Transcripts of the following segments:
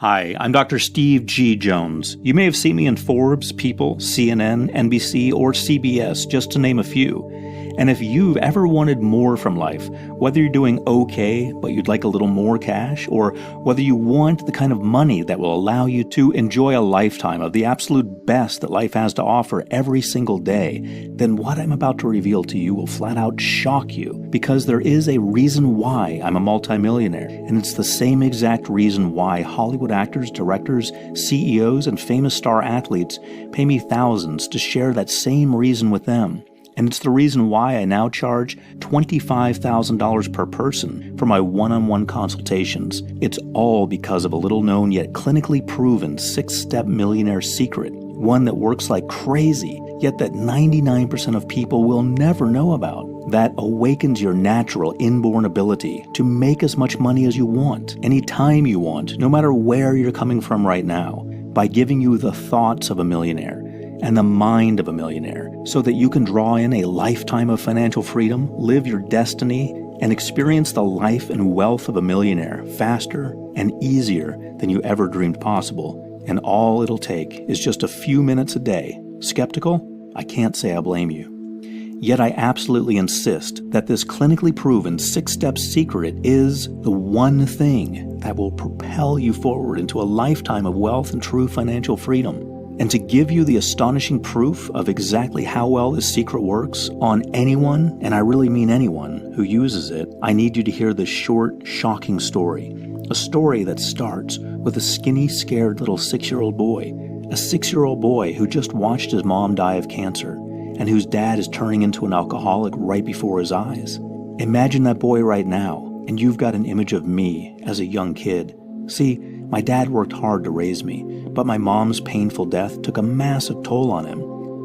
Hi, I'm Dr. Steve G. Jones. You may have seen me in Forbes, People, CNN, NBC, or CBS, just to name a few. And if you've ever wanted more from life, whether you're doing okay, but you'd like a little more cash, or whether you want the kind of money that will allow you to enjoy a lifetime of the absolute best that life has to offer every single day, then what I'm about to reveal to you will flat out shock you, because there is a reason why I'm a multimillionaire, and it's the same exact reason why Hollywood actors, directors, CEOs, and famous star athletes pay me thousands to share that same reason with them. And it's the reason why I now charge $25,000 per person for my one-on-one consultations. It's all because of a little-known yet clinically proven 6-step millionaire secret, one that works like crazy, yet that 99% of people will never know about, that awakens your natural inborn ability to make as much money as you want, anytime you want, no matter where you're coming from right now, by giving you the thoughts of a millionaire and the mind of a millionaire, so that you can draw in a lifetime of financial freedom, live your destiny, and experience the life and wealth of a millionaire faster and easier than you ever dreamed possible. And all it'll take is just a few minutes a day. Skeptical? I can't say I blame you. Yet I absolutely insist that this clinically proven 6-step secret is the one thing that will propel you forward into a lifetime of wealth and true financial freedom. And to give you the astonishing proof of exactly how well this secret works on anyone, and I really mean anyone, who uses it, I need you to hear this short, shocking story. A story that starts with a skinny, scared little 6-year-old boy. A 6-year-old boy who just watched his mom die of cancer, and whose dad is turning into an alcoholic right before his eyes. Imagine that boy right now, and you've got an image of me as a young kid. See, my dad worked hard to raise me, but my mom's painful death took a massive toll on him.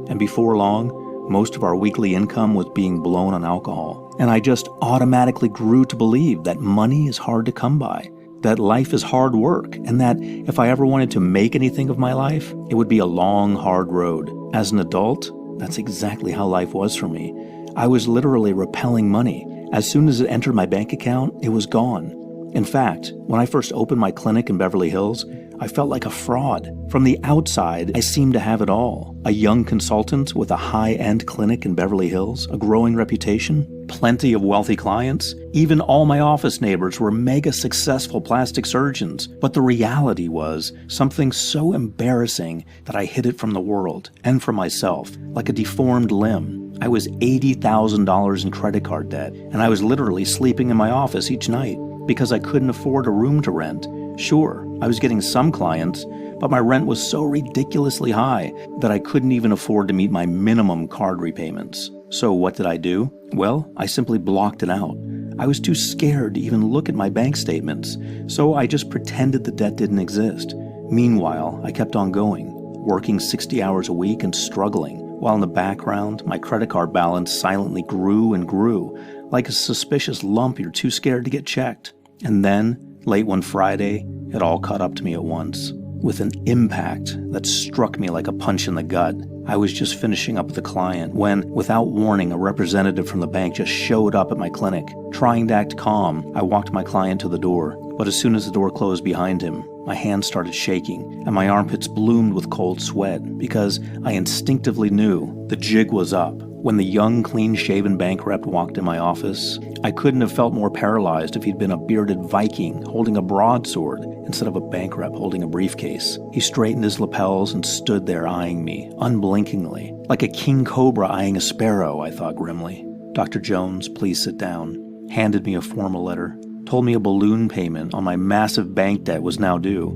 And before long, most of our weekly income was being blown on alcohol. And I just automatically grew to believe that money is hard to come by, that life is hard work, and that if I ever wanted to make anything of my life, it would be a long, hard road. As an adult, that's exactly how life was for me. I was literally repelling money. As soon as it entered my bank account, it was gone. In fact, when I first opened my clinic in Beverly Hills, I felt like a fraud. From the outside, I seemed to have it all. A young consultant with a high-end clinic in Beverly Hills, a growing reputation, plenty of wealthy clients. Even all my office neighbors were mega successful plastic surgeons. But the reality was something so embarrassing that I hid it from the world and from myself, like a deformed limb. I was $80,000 in credit card debt, and I was literally sleeping in my office each night because I couldn't afford a room to rent. Sure, I was getting some clients, but my rent was so ridiculously high that I couldn't even afford to meet my minimum card repayments. So what did I do? Well, I simply blocked it out. I was too scared to even look at my bank statements, so I just pretended the debt didn't exist. Meanwhile, I kept on going, working 60 hours a week and struggling, while in the background, my credit card balance silently grew and grew, like a suspicious lump you're too scared to get checked. And then, late one Friday, it all caught up to me at once, with an impact that struck me like a punch in the gut. I was just finishing up with a client when, without warning, a representative from the bank just showed up at my clinic. Trying to act calm, I walked my client to the door, but as soon as the door closed behind him, my hands started shaking, and my armpits bloomed with cold sweat, because I instinctively knew the jig was up. When the young, clean-shaven bank rep walked in my office, I couldn't have felt more paralyzed if he'd been a bearded Viking holding a broadsword instead of a bank rep holding a briefcase. He straightened his lapels and stood there eyeing me, unblinkingly. Like a king cobra eyeing a sparrow, I thought grimly. Dr. Jones, please sit down. Handed me a formal letter. Told me a balloon payment on my massive bank debt was now due.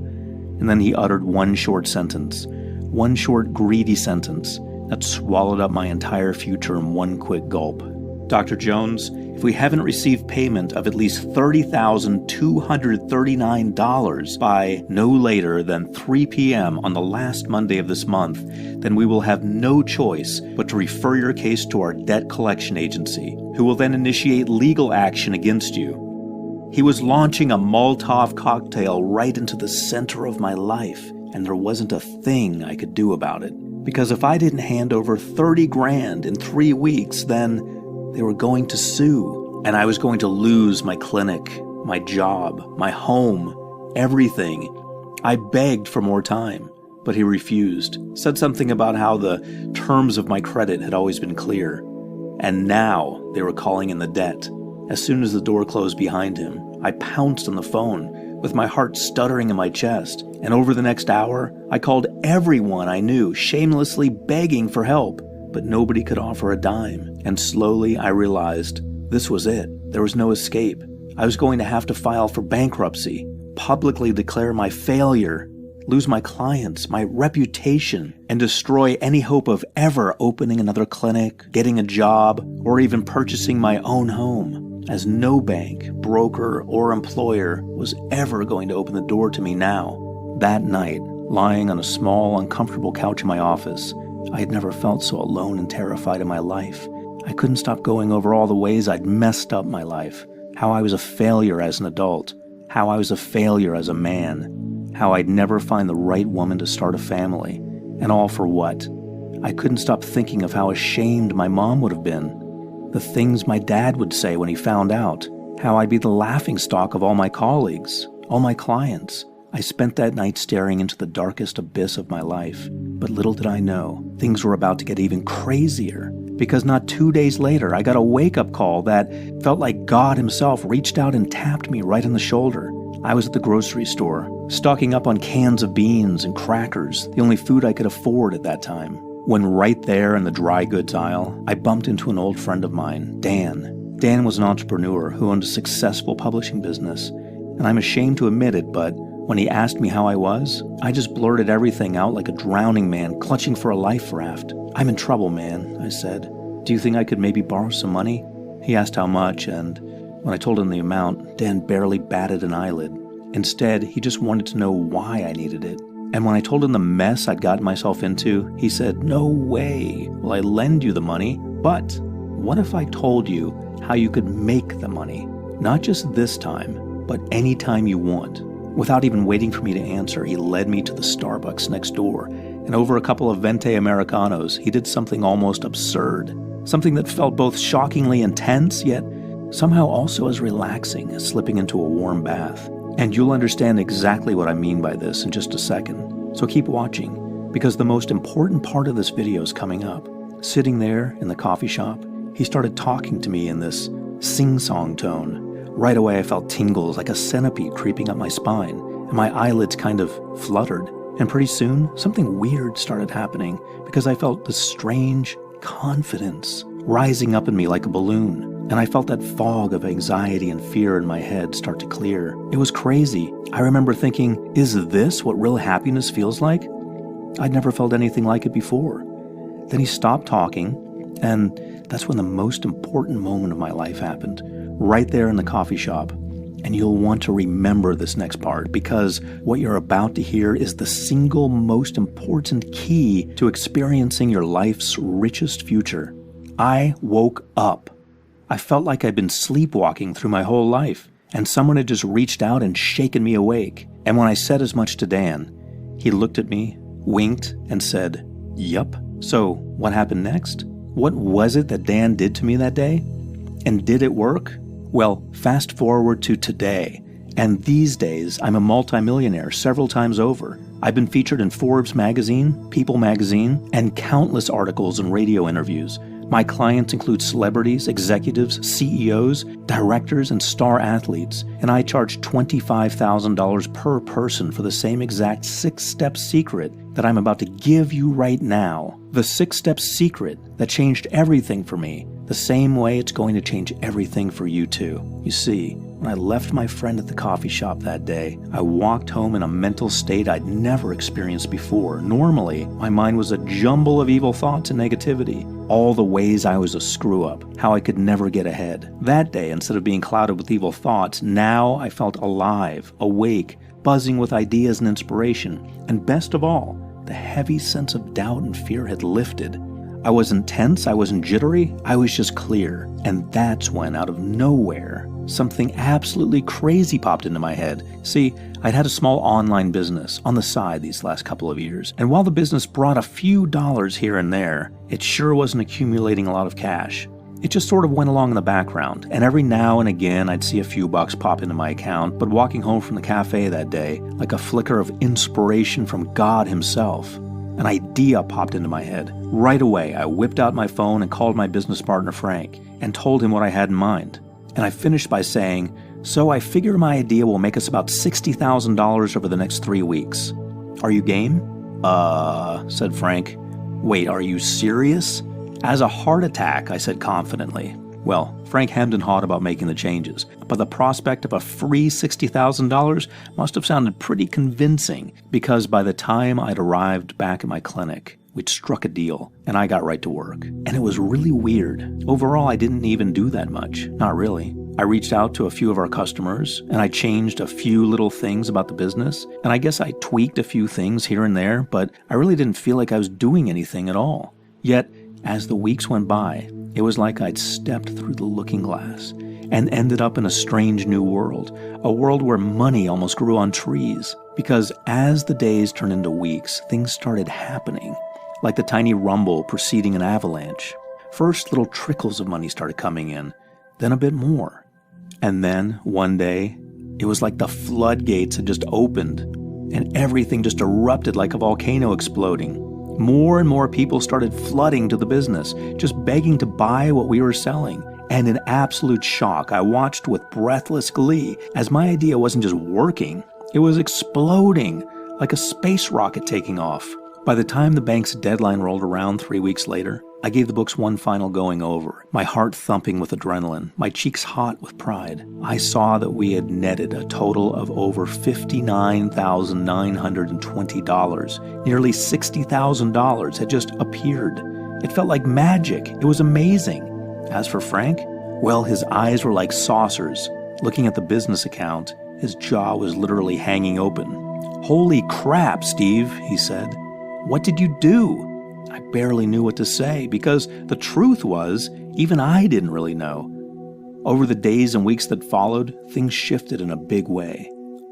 And then he uttered one short sentence. One short, greedy sentence that swallowed up my entire future in one quick gulp. Dr. Jones, if we haven't received payment of at least $30,239 by no later than 3 p.m. on the last Monday of this month, then we will have no choice but to refer your case to our debt collection agency, who will then initiate legal action against you. He was launching a Molotov cocktail right into the center of my life, and there wasn't a thing I could do about it. Because if I didn't hand over 30 grand in 3 weeks, then they were going to sue. And I was going to lose my clinic, my job, my home, everything. I begged for more time, but he refused, said something about how the terms of my credit had always been clear, and now they were calling in the debt. As soon as the door closed behind him, I pounced on the phone, with my heart stuttering in my chest, and over the next hour, I called everyone I knew, shamelessly begging for help, but nobody could offer a dime, and slowly I realized this was it. There was no escape. I was going to have to file for bankruptcy, publicly declare my failure, lose my clients, my reputation, and destroy any hope of ever opening another clinic, getting a job, or even purchasing my own home, as no bank, broker, or employer was ever going to open the door to me now. That night, lying on a small, uncomfortable couch in my office, I had never felt so alone and terrified in my life. I couldn't stop going over all the ways I'd messed up my life, how I was a failure as an adult, how I was a failure as a man, how I'd never find the right woman to start a family, and all for what? I couldn't stop thinking of how ashamed my mom would have been, the things my dad would say when he found out, how I'd be the laughingstock of all my colleagues, all my clients. I spent that night staring into the darkest abyss of my life, but little did I know, things were about to get even crazier, because not 2 days later, I got a wake-up call that felt like God himself reached out and tapped me right on the shoulder. I was at the grocery store, stocking up on cans of beans and crackers, the only food I could afford at that time, when right there in the dry goods aisle, I bumped into an old friend of mine, Dan. Dan was an entrepreneur who owned a successful publishing business, and I'm ashamed to admit it, but when he asked me how I was, I just blurted everything out like a drowning man clutching for a life raft. "I'm in trouble, man," I said. "Do you think I could maybe borrow some money?" He asked how much, and when I told him the amount, Dan barely batted an eyelid. Instead, he just wanted to know why I needed it. And when I told him the mess I'd gotten myself into, he said, "No way will I lend you the money, but what if I told you how you could make the money? Not just this time, but any time you want." Without even waiting for me to answer, he led me to the Starbucks next door, and over a couple of Venti Americanos, he did something almost absurd. Something that felt both shockingly intense, yet somehow also as relaxing as slipping into a warm bath. And you'll understand exactly what I mean by this in just a second. So keep watching, because the most important part of this video is coming up. Sitting there in the coffee shop, he started talking to me in this sing-song tone. Right away I felt tingles like a centipede creeping up my spine, and my eyelids kind of fluttered. And pretty soon, something weird started happening, because I felt this strange confidence rising up in me like a balloon. And I felt that fog of anxiety and fear in my head start to clear. It was crazy. I remember thinking, is this what real happiness feels like? I'd never felt anything like it before. Then he stopped talking, and that's when the most important moment of my life happened, right there in the coffee shop. And you'll want to remember this next part, because what you're about to hear is the single most important key to experiencing your life's richest future. I woke up. I felt like I'd been sleepwalking through my whole life, and someone had just reached out and shaken me awake. And when I said as much to Dan, he looked at me, winked, and said, "Yup." So what happened next? What was it that Dan did to me that day? And did it work? Well, fast forward to today, and these days I'm a multimillionaire several times over. I've been featured in Forbes magazine, People magazine, and countless articles and radio interviews. My clients include celebrities, executives, CEOs, directors, and star athletes, and I charge $25,000 per person for the same exact 6-step secret that I'm about to give you right now. The 6-step secret that changed everything for me, the same way it's going to change everything for you too. You see, when I left my friend at the coffee shop that day, I walked home in a mental state I'd never experienced before. Normally, my mind was a jumble of evil thoughts and negativity, all the ways I was a screw-up, how I could never get ahead. That day, instead of being clouded with evil thoughts, now I felt alive, awake, buzzing with ideas and inspiration, and best of all, the heavy sense of doubt and fear had lifted. I wasn't tense, I wasn't jittery, I was just clear. And that's when, out of nowhere, something absolutely crazy popped into my head. See, I'd had a small online business on the side these last couple of years, and while the business brought a few dollars here and there, it sure wasn't accumulating a lot of cash. It just sort of went along in the background, and every now and again I'd see a few bucks pop into my account, but walking home from the cafe that day, like a flicker of inspiration from God himself, an idea popped into my head. Right away, I whipped out my phone and called my business partner Frank, and told him what I had in mind. And I finished by saying, "So I figure my idea will make us about $60,000 over the next 3 weeks. Are you game?" Said Frank. "Wait, are you serious?" "As a heart attack," I said confidently. Well, Frank hemmed and hawed about making the changes, but the prospect of a free $60,000 must have sounded pretty convincing, because by the time I'd arrived back at my clinic, we'd struck a deal, and I got right to work. And it was really weird. Overall, I didn't even do that much. Not really. I reached out to a few of our customers, and I changed a few little things about the business, and I guess I tweaked a few things here and there, but I really didn't feel like I was doing anything at all. Yet, as the weeks went by, it was like I'd stepped through the looking glass and ended up in a strange new world, a world where money almost grew on trees. Because as the days turned into weeks, things started happening, like the tiny rumble preceding an avalanche. First, little trickles of money started coming in, then a bit more. And then, one day, it was like the floodgates had just opened, and everything just erupted like a volcano exploding. More and more people started flooding to the business, just begging to buy what we were selling. And in absolute shock, I watched with breathless glee as my idea wasn't just working, it was exploding like a space rocket taking off. By the time the bank's deadline rolled around 3 weeks later, I gave the books one final going over, my heart thumping with adrenaline, my cheeks hot with pride. I saw that we had netted a total of over $59,920. Nearly $60,000 had just appeared. It felt like magic. It was amazing. As for Frank, well, his eyes were like saucers. Looking at the business account, his jaw was literally hanging open. "Holy crap, Steve," he said. "What did you do?" I barely knew what to say, because the truth was, even I didn't really know. Over the days and weeks that followed, things shifted in a big way.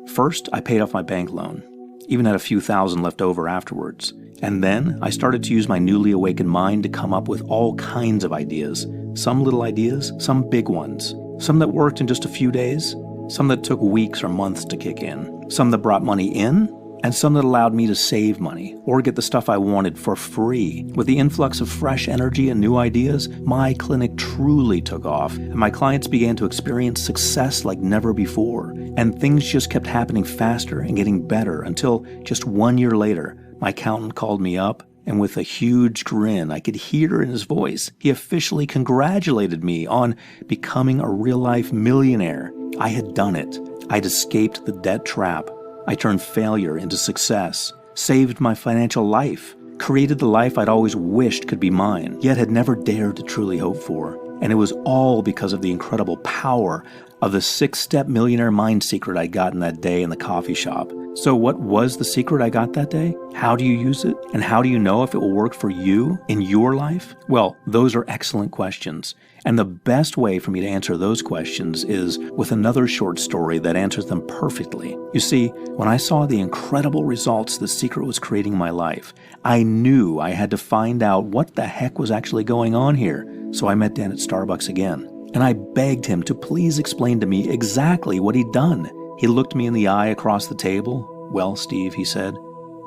First, I paid off my bank loan, even had a few thousand left over afterwards. And then I started to use my newly awakened mind to come up with all kinds of ideas. Some little ideas, some big ones. Some that worked in just a few days, some that took weeks or months to kick in. Some that brought money in, and some that allowed me to save money or get the stuff I wanted for free. With the influx of fresh energy and new ideas, my clinic truly took off, and my clients began to experience success like never before. And things just kept happening faster and getting better until just 1 year later, my accountant called me up, and with a huge grin I could hear in his voice, he officially congratulated me on becoming a real-life millionaire. I had done it. I'd escaped the debt trap. I turned failure into success, saved my financial life, created the life I'd always wished could be mine, yet had never dared to truly hope for. And it was all because of the incredible power of the 6-step millionaire mind secret I got in that day in the coffee shop. So what was the secret I got that day? How do you use it? And how do you know if it will work for you in your life? Well, those are excellent questions. And the best way for me to answer those questions is with another short story that answers them perfectly. You see, when I saw the incredible results the secret was creating in my life, I knew I had to find out what the heck was actually going on here. So I met Dan at Starbucks again, and I begged him to please explain to me exactly what he'd done. He looked me in the eye across the table. "Well, Steve," he said,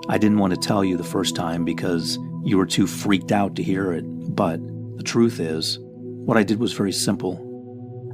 "I didn't want to tell you the first time because you were too freaked out to hear it. But the truth is, what I did was very simple.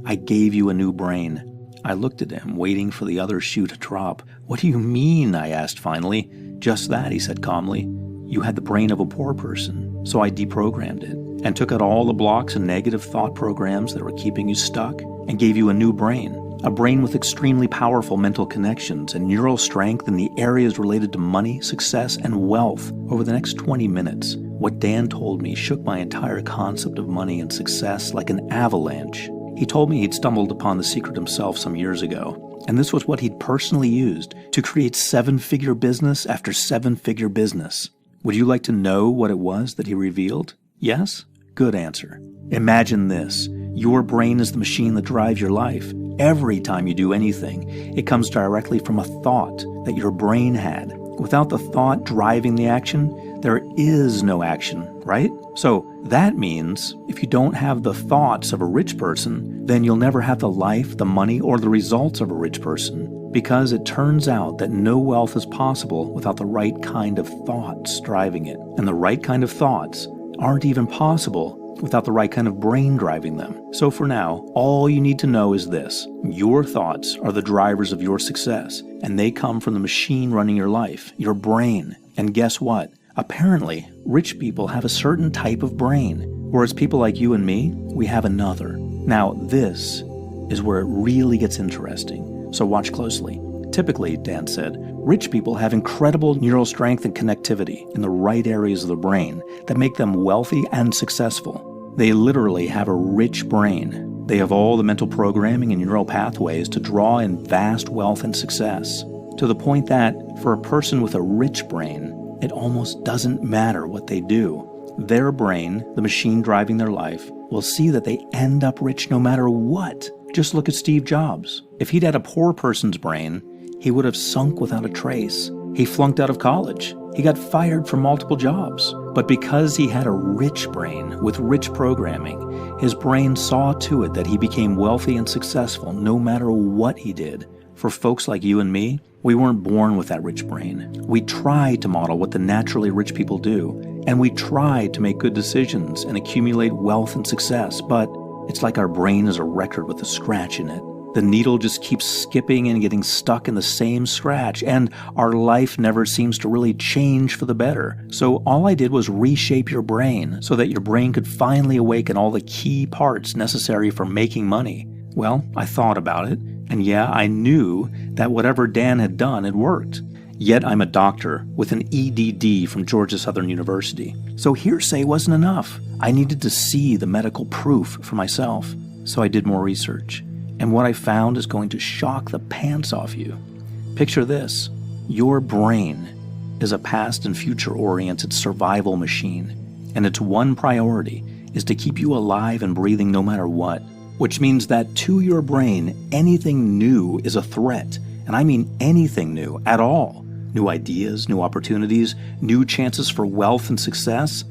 I gave you a new brain." I looked at him, waiting for the other shoe to drop. "What do you mean?" I asked finally. "Just that," he said calmly. "You had the brain of a poor person, so I deprogrammed it and took out all the blocks and negative thought programs that were keeping you stuck and gave you a new brain. A brain with extremely powerful mental connections and neural strength in the areas related to money, success, and wealth." Over the next 20 minutes, what Dan told me shook my entire concept of money and success like an avalanche. He told me he'd stumbled upon the secret himself some years ago, and this was what he'd personally used to create 7-figure business after 7-figure business. Would you like to know what it was that he revealed? Yes? Good answer. Imagine this. Your brain is the machine that drives your life. Every time you do anything, it comes directly from a thought that your brain had. without the thought driving the action, there is no action, right? So that means if you don't have the thoughts of a rich person, then you'll never have the life, the money, or the results of a rich person. Because it turns out that no wealth is possible without the right kind of thoughts driving it. And the right kind of thoughts aren't even possible without the right kind of brain driving them. So for now, all you need to know is this: your thoughts are the drivers of your success, and they come from the machine running your life, your brain. And guess what? Apparently, rich people have a certain type of brain, whereas people like you and me, we have another. Now, this is where it really gets interesting. So watch closely. Typically, Dan said, rich people have incredible neural strength and connectivity in the right areas of the brain that make them wealthy and successful. They literally have a rich brain. They have all the mental programming and neural pathways to draw in vast wealth and success, to the point that, for a person with a rich brain, it almost doesn't matter what they do. Their brain, the machine driving their life, will see that they end up rich no matter what. Just look at Steve Jobs. If he'd had a poor person's brain, he would have sunk without a trace. He flunked out of college. He got fired from multiple jobs. But because he had a rich brain with rich programming, his brain saw to it that he became wealthy and successful no matter what he did. For folks like you and me, we weren't born with that rich brain. We tried to model what the naturally rich people do, and we tried to make good decisions and accumulate wealth and success, but it's like our brain is a record with a scratch in it. The needle just keeps skipping and getting stuck in the same scratch, and our life never seems to really change for the better. So all I did was reshape your brain so that your brain could finally awaken all the key parts necessary for making money. Well, I thought about it, and yeah, I knew that whatever Dan had done had worked. Yet I'm a doctor with an EDD from Georgia Southern University. So hearsay wasn't enough. I needed to see the medical proof for myself. So I did more research. And what I found is going to shock the pants off you. Picture this. Your brain is a past and future-oriented survival machine. And its one priority is to keep you alive and breathing no matter what. Which means that to your brain, anything new is a threat. And I mean anything new at all. New ideas, new opportunities, new chances for wealth and success.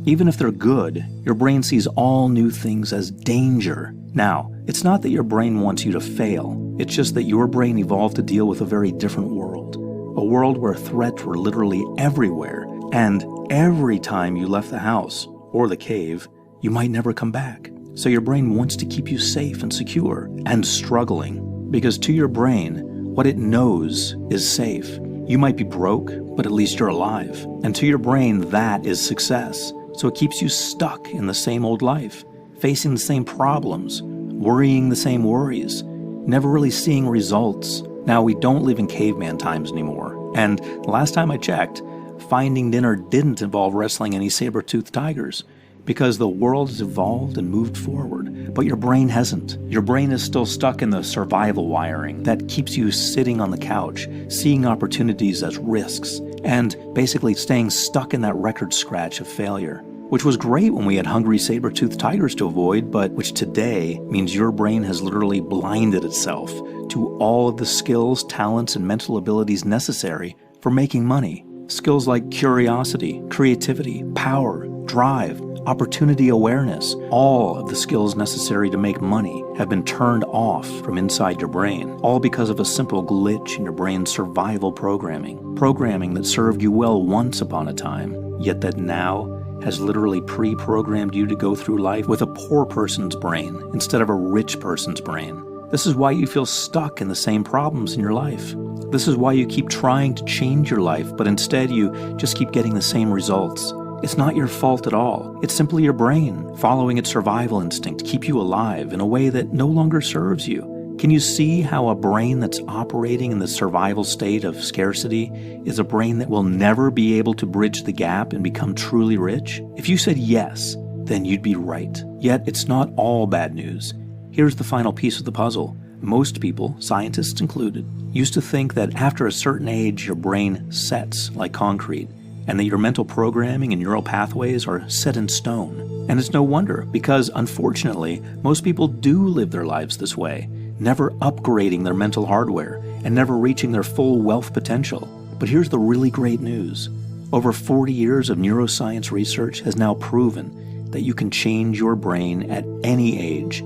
Even if they're good, your brain sees all new things as danger. Now, it's not that your brain wants you to fail. It's just that your brain evolved to deal with a very different world. A world where threats were literally everywhere. And every time you left the house, or the cave, you might never come back. So your brain wants to keep you safe and secure and struggling. Because to your brain, what it knows is safe. You might be broke, but at least you're alive. And to your brain, that is success. So it keeps you stuck in the same old life, facing the same problems, worrying the same worries, never really seeing results. Now, we don't live in caveman times anymore. And the last time I checked, finding dinner didn't involve wrestling any saber-toothed tigers. Because the world has evolved and moved forward, but your brain hasn't. Your brain is still stuck in the survival wiring that keeps you sitting on the couch, seeing opportunities as risks, and basically staying stuck in that record scratch of failure. Which was great when we had hungry saber-toothed tigers to avoid, but which today means your brain has literally blinded itself to all of the skills, talents, and mental abilities necessary for making money. Skills like curiosity, creativity, power, drive, opportunity awareness, all of the skills necessary to make money have been turned off from inside your brain, all because of a simple glitch in your brain's survival programming that served you well once upon a time, yet that now has literally pre-programmed you to go through life with a poor person's brain instead of a rich person's brain. This is why you feel stuck in the same problems in your life. This is why you keep trying to change your life, but instead you just keep getting the same results. It's not your fault at all. It's simply your brain following its survival instinct to keep you alive in a way that no longer serves you. Can you see how a brain that's operating in the survival state of scarcity is a brain that will never be able to bridge the gap and become truly rich? If you said yes, then you'd be right. Yet it's not all bad news. Here's the final piece of the puzzle. Most people, scientists included, used to think that after a certain age your brain sets like concrete, and that your mental programming and neural pathways are set in stone. And it's no wonder, because unfortunately, most people do live their lives this way, never upgrading their mental hardware and never reaching their full wealth potential. But here's the really great news. Over 40 years of neuroscience research has now proven that you can change your brain at any age,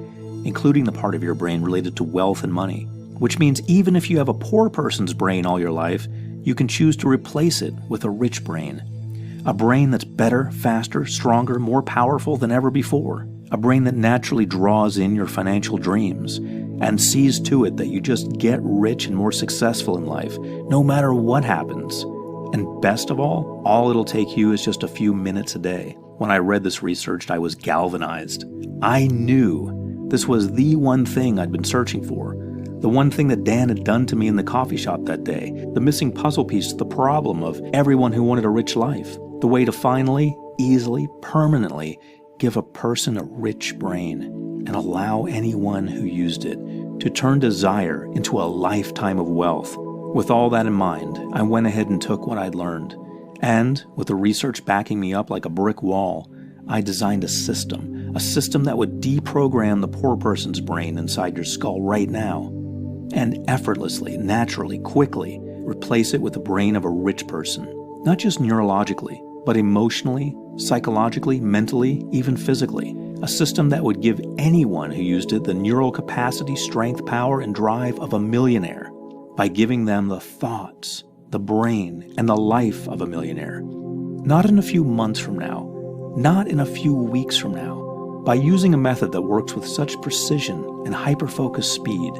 including the part of your brain related to wealth and money, which means even if you have a poor person's brain all your life, you can choose to replace it with a rich brain. A brain that's better, faster, stronger, more powerful than ever before. A brain that naturally draws in your financial dreams and sees to it that you just get rich and more successful in life, no matter what happens. And best of all it'll take you is just a few minutes a day. When I read this research, I was galvanized. I knew this was the one thing I'd been searching for. The one thing that Dan had done to me in the coffee shop that day. The missing puzzle piece to the problem of everyone who wanted a rich life. The way to finally, easily, permanently give a person a rich brain and allow anyone who used it to turn desire into a lifetime of wealth. With all that in mind, I went ahead and took what I'd learned. And, with the research backing me up like a brick wall, I designed a system that would deprogram the poor person's brain inside your skull right now, and effortlessly, naturally, quickly replace it with the brain of a rich person. Not just neurologically, but emotionally, psychologically, mentally, even physically. A system that would give anyone who used it the neural capacity, strength, power, and drive of a millionaire by giving them the thoughts, the brain, and the life of a millionaire. Not in a few months from now, not in a few weeks from now, by using a method that works with such precision and hyper-focused speed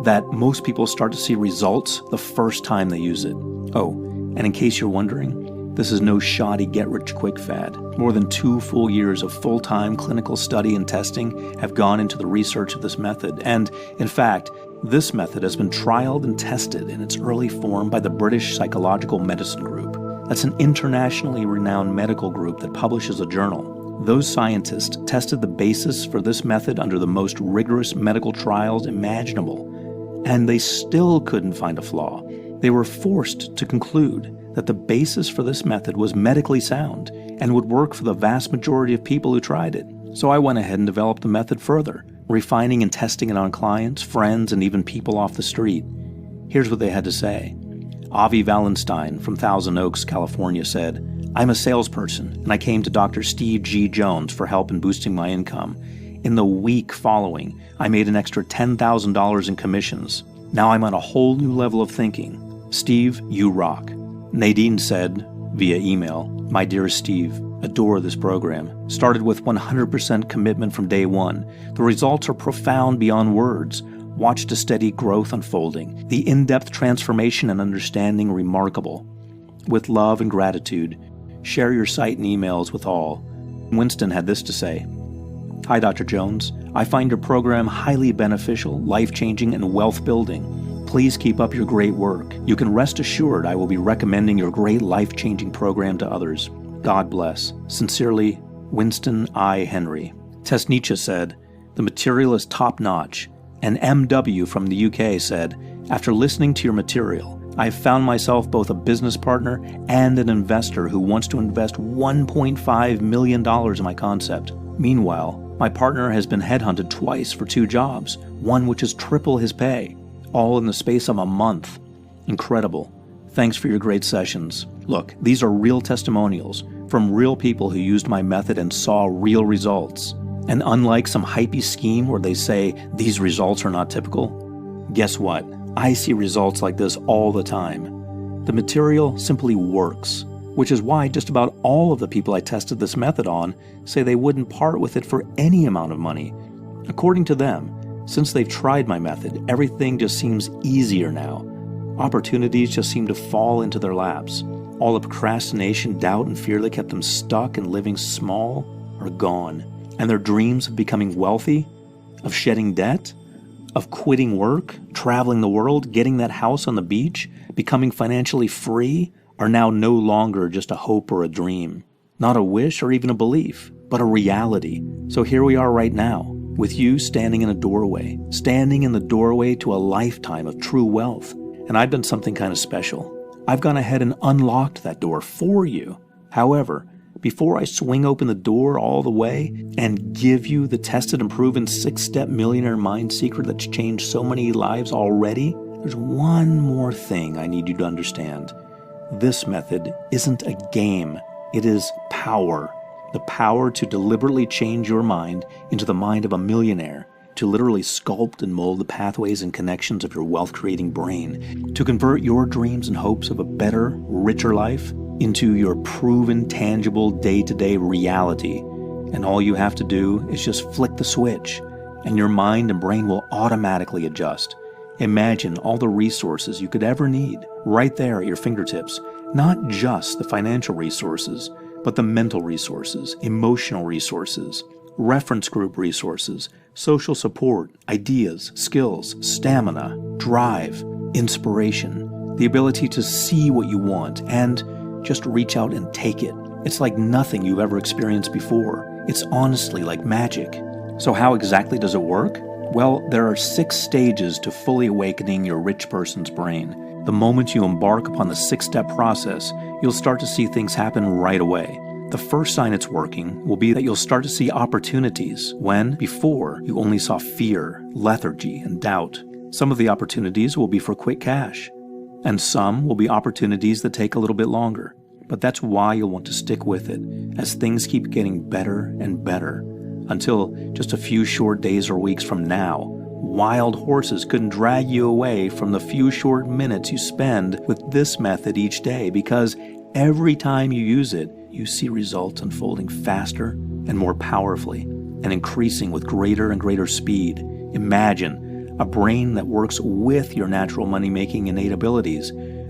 that most people start to see results the first time they use it. Oh, and in case you're wondering, this is no shoddy get-rich-quick fad. More than 2 full years of full-time clinical study and testing have gone into the research of this method. And, in fact, this method has been trialed and tested in its early form by the British Psychological Medicine Group. That's an internationally renowned medical group that publishes a journal. Those scientists tested the basis for this method under the most rigorous medical trials imaginable, and they still couldn't find a flaw. They were forced to conclude that the basis for this method was medically sound and would work for the vast majority of people who tried it. So I went ahead and developed the method further, refining and testing it on clients, friends, and even people off the street. Here's what they had to say. Avi Wallenstein from Thousand Oaks, California said, "I'm a salesperson, and I came to Dr. Steve G. Jones for help in boosting my income. In the week following, I made an extra $10,000 in commissions. Now I'm on a whole new level of thinking. Steve, you rock." Nadine said, via email, "My dearest Steve, adore this program. Started with 100% commitment from day one. The results are profound beyond words. Watched a steady growth unfolding. The in-depth transformation and understanding remarkable. With love and gratitude, share your site and emails with all." Winston had this to say, "Hi, Dr. Jones. I find your program highly beneficial, life-changing, and wealth-building. Please keep up your great work. You can rest assured I will be recommending your great life-changing program to others. God bless. Sincerely, Winston I. Henry." Tesnicha said, "The material is top-notch." And MW from the UK said, "After listening to your material, I have found myself both a business partner and an investor who wants to invest $1.5 million in my concept. Meanwhile, my partner has been headhunted twice for 2 jobs, one which is triple his pay, all in the space of a month. Incredible. Thanks for your great sessions. Look, these are real testimonials from real people who used my method and saw real results. And unlike some hypey scheme where they say these results are not typical, guess what? I see results like this all the time. The material simply works, which is why just about all of the people I tested this method on say they wouldn't part with it for any amount of money. According to them, since they've tried my method, everything just seems easier now. Opportunities just seem to fall into their laps. All the procrastination, doubt, and fear that kept them stuck and living small are gone. And their dreams of becoming wealthy, of shedding debt, of quitting work, traveling the world, getting that house on the beach, becoming financially free, are now no longer just a hope or a dream. Not a wish or even a belief, but a reality. So here we are right now, with you standing in the doorway to a lifetime of true wealth. And I've done something kind of special. I've gone ahead and unlocked that door for you. However, before I swing open the door all the way and give you the tested and proven 6-step millionaire mind secret that's changed so many lives already, there's one more thing I need you to understand. This method isn't a game. It is power. The power to deliberately change your mind into the mind of a millionaire, to literally sculpt and mold the pathways and connections of your wealth-creating brain, to convert your dreams and hopes of a better, richer life into your proven, tangible, day-to-day reality. And all you have to do is just flick the switch, and your mind and brain will automatically adjust. Imagine all the resources you could ever need right there at your fingertips. Not just the financial resources, but the mental resources, emotional resources, reference group resources, social support, ideas, skills, stamina, drive, inspiration, the ability to see what you want and just reach out and take it. It's like nothing you've ever experienced before. It's honestly like magic. So how exactly does it work? Well, there are 6 stages to fully awakening your rich person's brain. The moment you embark upon the 6-step process, you'll start to see things happen right away. The first sign it's working will be that you'll start to see opportunities when, before, you only saw fear, lethargy, and doubt. Some of the opportunities will be for quick cash, and some will be opportunities that take a little bit longer. But that's why you'll want to stick with it, as things keep getting better and better, until just a few short days or weeks from now, wild horses couldn't drag you away from the few short minutes you spend with this method each day, because every time you use it, you see results unfolding faster and more powerfully, and increasing with greater and greater speed. Imagine a brain that works with your natural money-making innate abilities,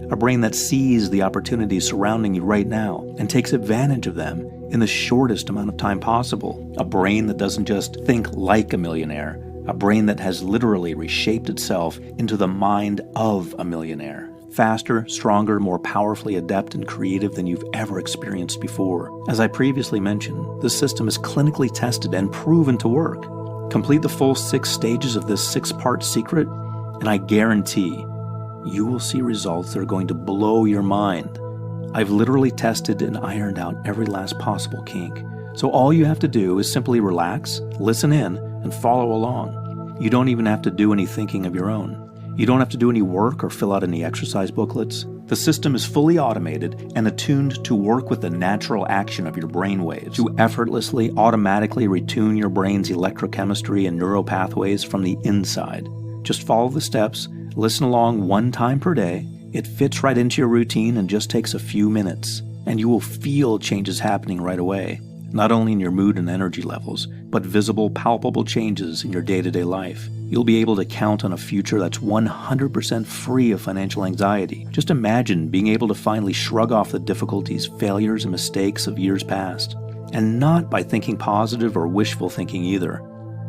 a brain that sees the opportunities surrounding you right now and takes advantage of them in the shortest amount of time possible, a brain that doesn't just think like a millionaire, a brain that has literally reshaped itself into the mind of a millionaire. Faster, stronger, more powerfully adept and creative than you've ever experienced before. As I previously mentioned, this system is clinically tested and proven to work. Complete the full 6 stages of this 6-part secret, and I guarantee you will see results that are going to blow your mind. I've literally tested and ironed out every last possible kink. So all you have to do is simply relax, listen in, and follow along. You don't even have to do any thinking of your own. You don't have to do any work or fill out any exercise booklets. The system is fully automated and attuned to work with the natural action of your brain waves, to effortlessly, automatically retune your brain's electrochemistry and neural pathways from the inside. Just follow the steps, listen along 1 time per day. It fits right into your routine and just takes a few minutes, and you will feel changes happening right away. Not only in your mood and energy levels, but visible, palpable changes in your day-to-day life. You'll be able to count on a future that's 100% free of financial anxiety. Just imagine being able to finally shrug off the difficulties, failures, and mistakes of years past. And not by thinking positive or wishful thinking either,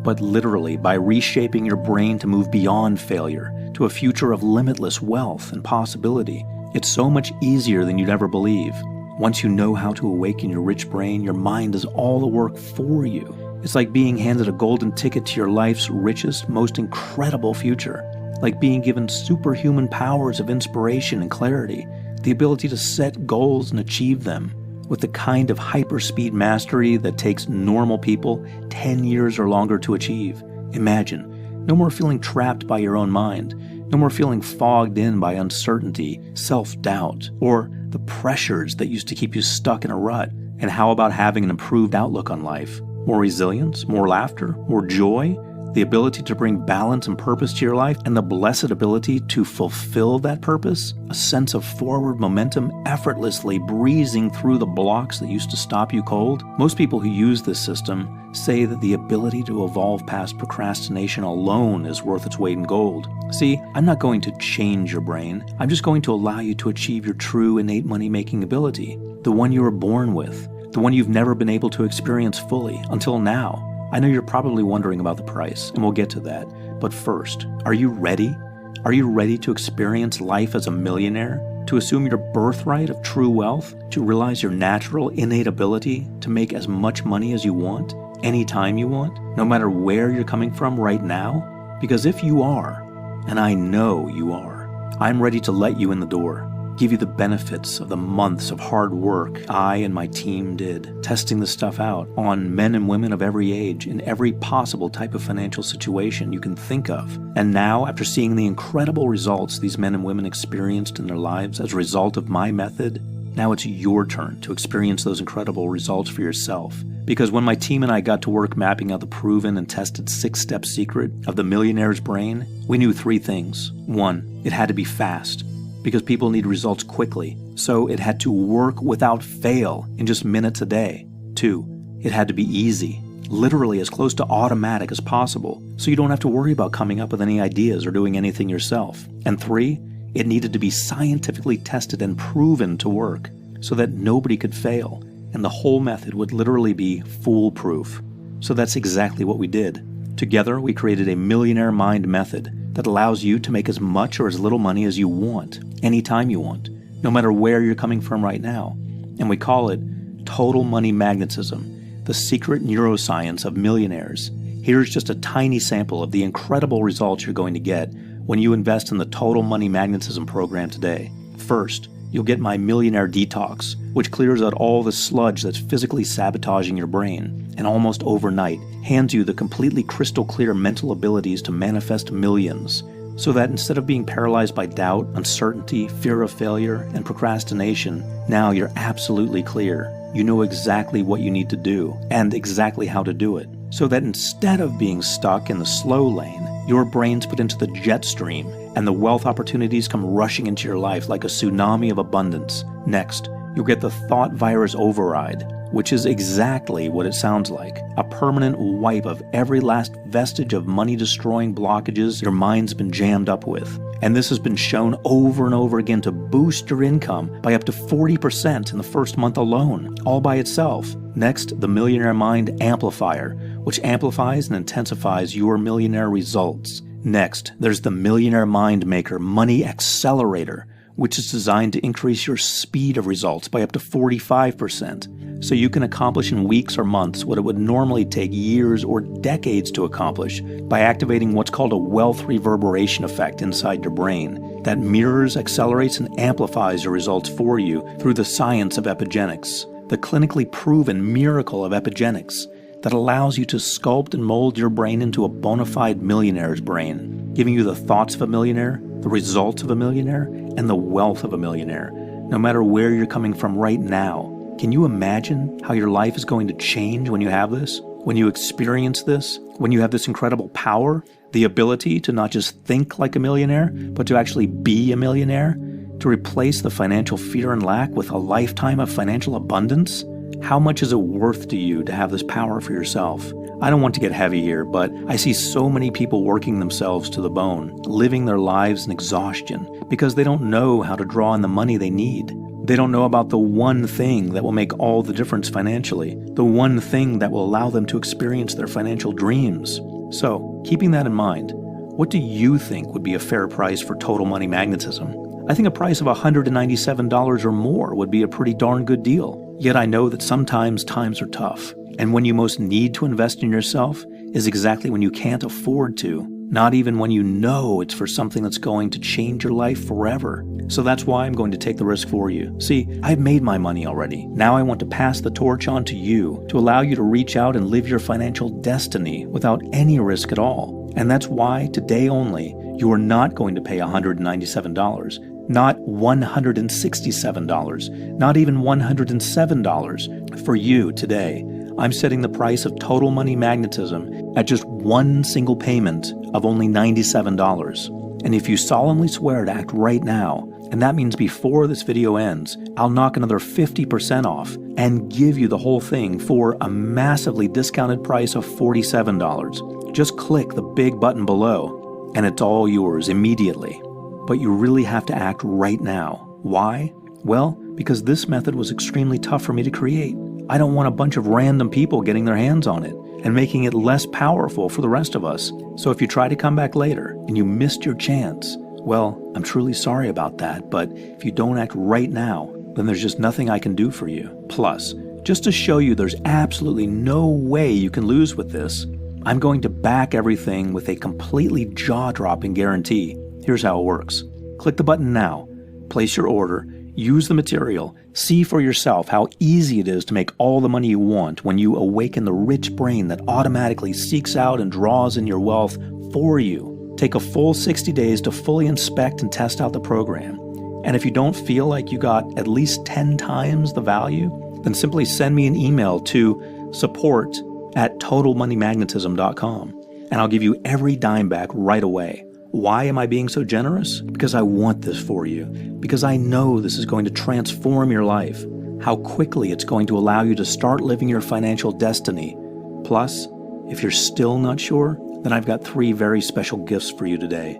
but literally by reshaping your brain to move beyond failure to a future of limitless wealth and possibility. It's so much easier than you'd ever believe. Once you know how to awaken your rich brain, your mind does all the work for you. It's like being handed a golden ticket to your life's richest, most incredible future. Like being given superhuman powers of inspiration and clarity, the ability to set goals and achieve them, with the kind of hyperspeed mastery that takes normal people 10 years or longer to achieve. Imagine, no more feeling trapped by your own mind, no more feeling fogged in by uncertainty, self-doubt, or the pressures that used to keep you stuck in a rut. And how about having an improved outlook on life? More resilience, more laughter, more joy, the ability to bring balance and purpose to your life, and the blessed ability to fulfill that purpose, a sense of forward momentum effortlessly breezing through the blocks that used to stop you cold. Most people who use this system say that the ability to evolve past procrastination alone is worth its weight in gold. See, I'm not going to change your brain. I'm just going to allow you to achieve your true innate money-making ability, the one you were born with, the one you've never been able to experience fully until now. I know you're probably wondering about the price, and we'll get to that. But first, are you ready? Are you ready to experience life as a millionaire? To assume your birthright of true wealth? To realize your natural, innate ability to make as much money as you want, anytime you want, no matter where you're coming from right now? Because if you are, and I know you are, I'm ready to let you in the door. give you the benefits of the months of hard work I and my team did, testing this stuff out on men and women of every age in every possible type of financial situation you can think of. And now, after seeing the incredible results these men and women experienced in their lives as a result of my method, now it's your turn to experience those incredible results for yourself. Because when my team and I got to work mapping out the proven and tested 6-step secret of the millionaire's brain, we knew 3 things. 1, it had to be fast, because people need results quickly, so it had to work without fail in just minutes a day. 2, it had to be easy, literally as close to automatic as possible, so you don't have to worry about coming up with any ideas or doing anything yourself. And 3, it needed to be scientifically tested and proven to work, so that nobody could fail, and the whole method would literally be foolproof. So that's exactly what we did. Together, we created a millionaire mind method that allows you to make as much or as little money as you want, anytime you want, no matter where you're coming from right now. And we call it Total Money Magnetism, the secret neuroscience of millionaires. Here's just a tiny sample of the incredible results you're going to get when you invest in the Total Money Magnetism program today. First, you'll get my Millionaire Detox, which clears out all the sludge that's physically sabotaging your brain, and almost overnight hands you the completely crystal clear mental abilities to manifest millions, so that instead of being paralyzed by doubt, uncertainty, fear of failure, and procrastination, now you're absolutely clear. You know exactly what you need to do, and exactly how to do it, so that instead of being stuck in the slow lane, your brain's put into the jet stream, and the wealth opportunities come rushing into your life like a tsunami of abundance. Next, you'll get the thought virus override, which is exactly what it sounds like. A permanent wipe of every last vestige of money-destroying blockages your mind's been jammed up with. And this has been shown over and over again to boost your income by up to 40% in the first month alone, all by itself. Next, the Millionaire Mind Amplifier, which amplifies and intensifies your millionaire results. Next, there's the Millionaire Mind Maker Money Accelerator, which is designed to increase your speed of results by up to 45%, so you can accomplish in weeks or months what it would normally take years or decades to accomplish by activating what's called a wealth reverberation effect inside your brain that mirrors, accelerates, and amplifies your results for you through the science of epigenetics, the clinically proven miracle of epigenetics that allows you to sculpt and mold your brain into a bona fide millionaire's brain, giving you the thoughts of a millionaire, the results of a millionaire, and the wealth of a millionaire, no matter where you're coming from right now. Can you imagine how your life is going to change when you have this? When you experience this? When you have this incredible power? The ability to not just think like a millionaire, but to actually be a millionaire? To replace the financial fear and lack with a lifetime of financial abundance? How much is it worth to you to have this power for yourself? I don't want to get heavy here, but I see so many people working themselves to the bone, living their lives in exhaustion, because they don't know how to draw in the money they need. They don't know about the one thing that will make all the difference financially, the one thing that will allow them to experience their financial dreams. So, keeping that in mind, what do you think would be a fair price for Total Money Magnetism? I think a price of $197 or more would be a pretty darn good deal. Yet I know that sometimes times are tough, and when you most need to invest in yourself is exactly when you can't afford to, not even when you know it's for something that's going to change your life forever. So that's why I'm going to take the risk for you. See, I've made my money already. Now I want to pass the torch on to you, to allow you to reach out and live your financial destiny without any risk at all. And that's why today only, you are not going to pay $197. Not $167, not even $107. For you today, I'm setting the price of Total Money Magnetism at just one single payment of only $97. And if you solemnly swear to act right now, and that means before this video ends, I'll knock another 50% off and give you the whole thing for a massively discounted price of $47. Just click the big button below, and it's all yours immediately. But you really have to act right now. Why? Well, because this method was extremely tough for me to create. I don't want a bunch of random people getting their hands on it and making it less powerful for the rest of us. So if you try to come back later and you missed your chance, well, I'm truly sorry about that, but if you don't act right now, then there's just nothing I can do for you. Plus, just to show you there's absolutely no way you can lose with this, I'm going to back everything with a completely jaw-dropping guarantee. Here's how it works. Click the button now. place your order, use the material, see for yourself how easy it is to make all the money you want when you awaken the rich brain that automatically seeks out and draws in your wealth for you. Take a full 60 days to fully inspect and test out the program. And if you don't feel like you got at least 10 times the value, then simply send me an email to support@totalmoneymagnetism.com, and I'll give you every dime back right away. Why am I being so generous? Because I want this for you. Because I know this is going to transform your life. How quickly it's going to allow you to start living your financial destiny. Plus, if you're still not sure, then I've got 3 very special gifts for you today.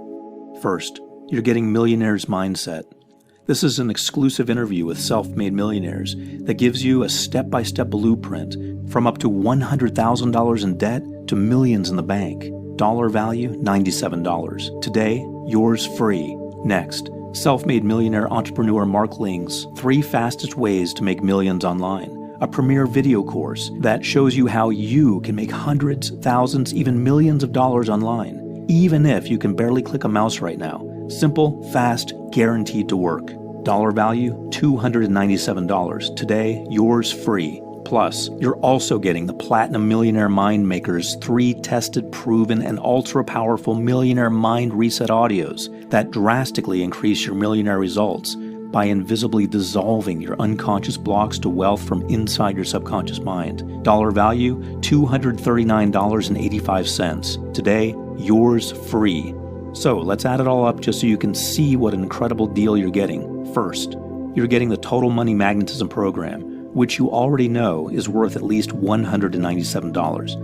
First, you're getting Millionaire's Mindset. This is an exclusive interview with self-made millionaires that gives you a step-by-step blueprint from up to $100,000 in debt to millions in the bank. Dollar value, $97. Today, yours free. Next, self-made millionaire entrepreneur Mark Ling's 3 fastest ways to make millions online. A premier video course that shows you how you can make hundreds, thousands, even millions of dollars online, even if you can barely click a mouse right now. Simple, fast, guaranteed to work. Dollar value, $297. Today, yours free. Plus, you're also getting the Platinum Millionaire Mind Maker's 3 tested, proven, and ultra-powerful Millionaire Mind Reset audios that drastically increase your millionaire results by invisibly dissolving your unconscious blocks to wealth from inside your subconscious mind. Dollar value, $239.85. Today, yours free. So let's add it all up just so you can see what an incredible deal you're getting. First, you're getting the Total Money Magnetism program, which you already know is worth at least $197.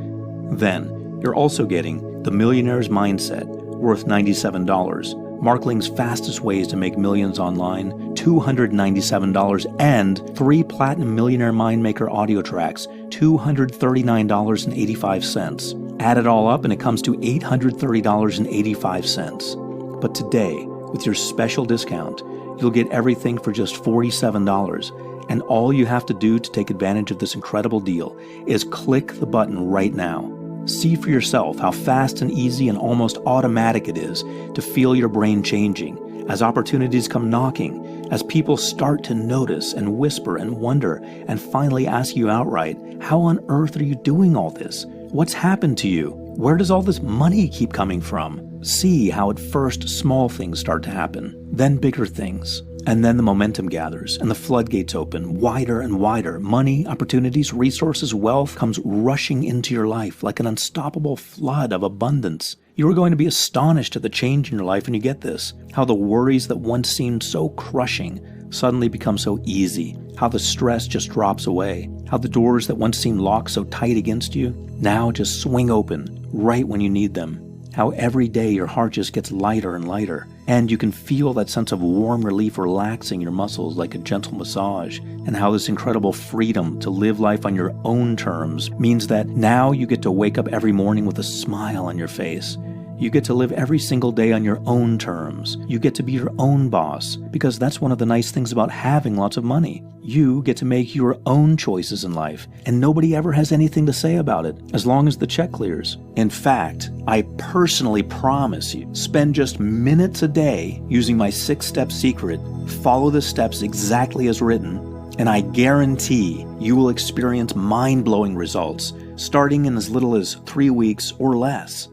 Then, you're also getting the Millionaire's Mindset, worth $97, Mark Ling's fastest ways to make millions online, $297, and 3 Platinum Millionaire Mind Maker audio tracks, $239.85. Add it all up and it comes to $830.85. But today, with your special discount, you'll get everything for just $47. And all you have to do to take advantage of this incredible deal is click the button right now. See for yourself how fast and easy and almost automatic it is to feel your brain changing as opportunities come knocking, as people start to notice and whisper and wonder and finally ask you outright, how on earth are you doing all this? What's happened to you? Where does all this money keep coming from? See how at first small things start to happen, then bigger things. And then the momentum gathers and the floodgates open wider and wider. Money, opportunities, resources, wealth comes rushing into your life like an unstoppable flood of abundance. You are going to be astonished at the change in your life when you get this. How the worries that once seemed so crushing suddenly become so easy. How the stress just drops away. How the doors that once seemed locked so tight against you now just swing open right when you need them. How every day your heart just gets lighter and lighter, and you can feel that sense of warm relief relaxing your muscles like a gentle massage, and how this incredible freedom to live life on your own terms means that now you get to wake up every morning with a smile on your face. You get to live every single day on your own terms. You get to be your own boss, because that's one of the nice things about having lots of money. You get to make your own choices in life, and nobody ever has anything to say about it, as long as the check clears. In fact, I personally promise you, spend just minutes a day using my 6-step secret, follow the steps exactly as written, and I guarantee you will experience mind-blowing results, starting in as little as 3 weeks or less.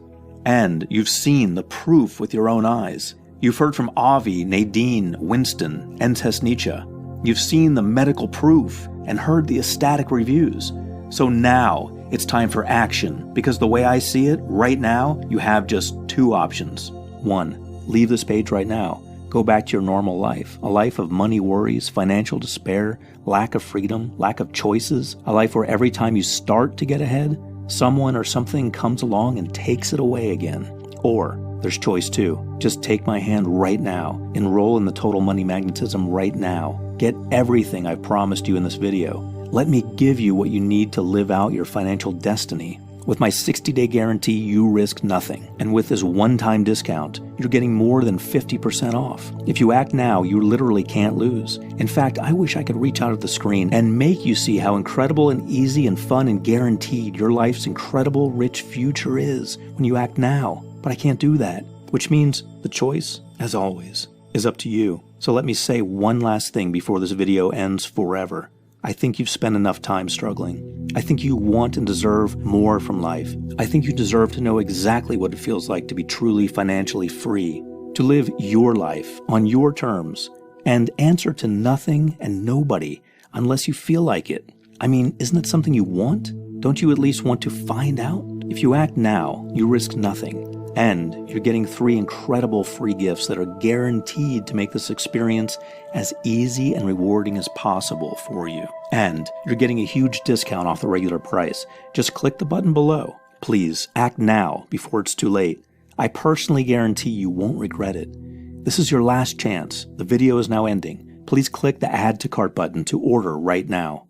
And you've seen the proof with your own eyes. You've heard from Avi, Nadine, Winston, and Tesnicha. You've seen the medical proof and heard the ecstatic reviews. So now it's time for action, because the way I see it, right now, you have just 2 options. 1, leave this page right now. Go back to your normal life, a life of money worries, financial despair, lack of freedom, lack of choices, a life where every time you start to get ahead, someone or something comes along and takes it away again. Or there's choice 2. Just take my hand right now. Enroll in the Total Money Magnetism right now. Get everything I've promised you in this video. Let me give you what you need to live out your financial destiny. With my 60-day guarantee, you risk nothing. And with this one-time discount, you're getting more than 50% off. If you act now, you literally can't lose. In fact, I wish I could reach out at the screen and make you see how incredible and easy and fun and guaranteed your life's incredible, rich future is when you act now. But I can't do that, which means the choice, as always, is up to you. So let me say one last thing before this video ends forever. I think you've spent enough time struggling. I think you want and deserve more from life. I think you deserve to know exactly what it feels like to be truly financially free, to live your life on your terms, and answer to nothing and nobody unless you feel like it. I mean, isn't it something you want? Don't you at least want to find out? If you act now, you risk nothing. And you're getting 3 incredible free gifts that are guaranteed to make this experience as easy and rewarding as possible for you. And you're getting a huge discount off the regular price. Just click the button below. Please, act now before it's too late. I personally guarantee you won't regret it. This is your last chance. The video is now ending. Please click the Add to Cart button to order right now.